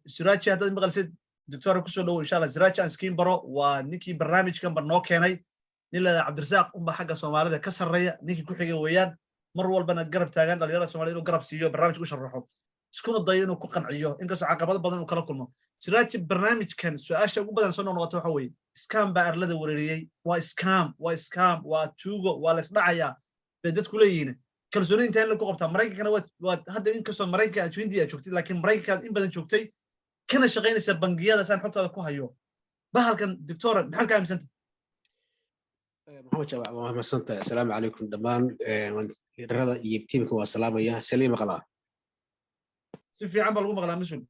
سراج هذا مقلسد دكتور كسو دو إن شاء الله سراج أن سكين برو ونيكي برنامج كان برنو كيناي نيلا عبد الرزاق أم حاجة سومالية كسر ريا نيكي كوحية ويان مرة والبنا قرب تاجان دليل سومالية قرب سيو برنامج وش الرحوب سكون الضيين وكقن عيوه إنك عقبات بدن وكلا كلمة سراج برنامج كان سؤال شو بدن سنة نقطة حوي سكام بقر لده وريري واسكام وتوجو ولا سدعيا بدت كليين كالسونين تاني لكو قبطة مريكا كان هذا إنك سو مريكا 20 دقيقة شوكتي لكن مريكا إن بدن شوكتي كنا شغالين سبنجية سان حتى كو هيو بهال كان دكتور محل كان مسنت محمد شباب محمد سنت السلام عليكم دمان رضا يبتيمك والسلام يا سليم غلا في عمل ومغلا مسون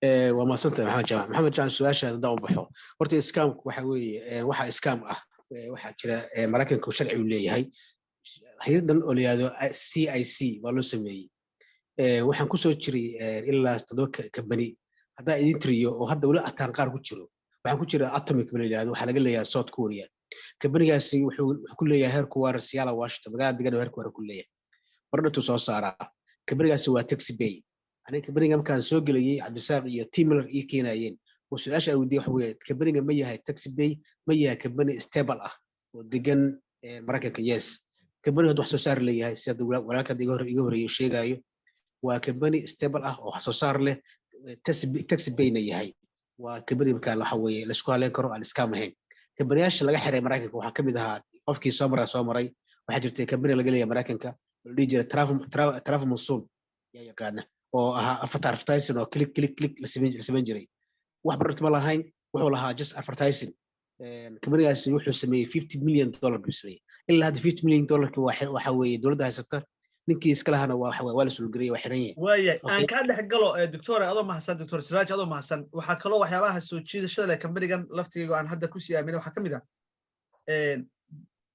وما سنت محمد شباب محمد كان سؤال هذا داو بحو ورتي اسكام waxa weeye waxa اسكام ah waxa jira Mareykanku sharci uu leeyahay hay'adan oo leeyahay CIC waa loo sameeyay waxaan ku soo jiray ilaa 7 company hadda idin tiriyo oo hadda wali ataan qaar ku jiro waxaan ku jira atomic leeyahay waxa laga leeyahay South Korea company-gaasi wuxuu ku leeyahay heerku waa Seattle Washington magaalada degan heerku waa ku leeyahay bardhatu soo saaraa company-gaasi waa Taxi Bay aniga company-ga markaan soo galay Cabdisaaq iyo Team Miller ii keenayeen oo su'aasha ay weydiiyay waxa weeye company-ga ma yahay Taxi Bay ma yahay company stable ah oo degan Mareykanka yes company-ga wax soo saar leeyahay sida walaalka iga horeeyay sheegayo waa company stable ah oo wax soo saar leh Taxi Bay-na yahay waa company markaa waxa weeye la isku haleyn karo aan iska mahayn كبرياش لقى حري مريكا وحا كميد ها قفكي سومري waxa jirtay company laga leeyahay Mareykanka oo dhijir traf monsoon yaa yaqaan oo aha advertising oo click la sameyn jiray wax barta ma lahayn wuxuu lahaa just advertising company-gaasi wuxuu sameeyay $50 million bisay ilaa $50 million waxa weeye dawladda haysata ninkii iska lahana waa la soo gareeyay wax xiran yahay waaya aan ka dhex galo doctor adoo mahadsan doctor Siraaj adoo mahadsan waxa kale waxyaabaha soo jiidashada leh company-gan laftigeedu aan hadda ku sii aaminay waxa kamid ah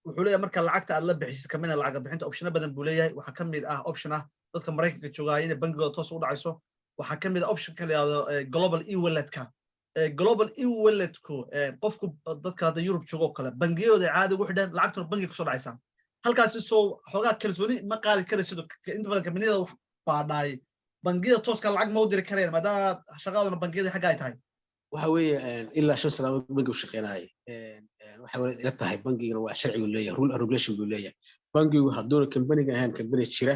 wuxuu leeyahay marka lacagta aad la bixiso kamina lacag bixinta option badan buu leeyahay waxa kamid ah option ah dadka Mareykanka jooga inay bangigooda toos u dhacayso waxa kamid ah option kale global e-wallet-ka global e-wallet-ku qofku dadka hadda Europe joogo kale bangiyada caadi ugu xidhan lacagta bangiga ku soo dhacaysa halkaas soo xogaa kalsooni ma qaadi karayso inta badan kamida wax baadhay bangiyada tooska lacag ma u diri kareen maadaama shaqaduna bangiyada xagga ay tahay waxa weeye ilaa 5 sano bangigu shaqeynay waxa ila tahay bangigana waa sharci uu leeyahay rule and regulation uu leeyahay bangigu hadduu company-ga ahaan company jira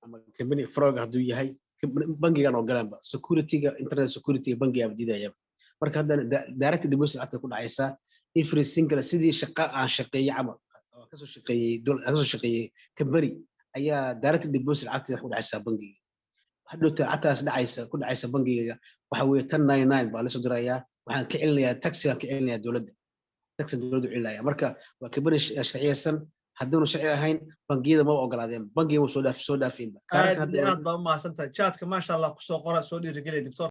ama company fraud hadduu yahay bangigan oo galanba security-ga internet security-ga bangiga abdidaya marka hadda direct deposit aad ku dhacaysa every single sidii shaqa aan shaqeeyay camal kasoo shaqeeyay company ayaa direct deposit aad ku dhacaysa bangiga hadhow taas ku dhacaysa bangiga waxa weeye 1099 baa la soo dirayaa waxaan ka celinayaa taxi aan ka celinayaa dawladda celinaya marka waa company sharciyeysan haddii sharci ahayn bangiyada ma ogolaadeen bangiga soo dhaafin aad baa u mahadsantahay chat-ka ma sha Allah ku soo qora soo dhiirigelay doctor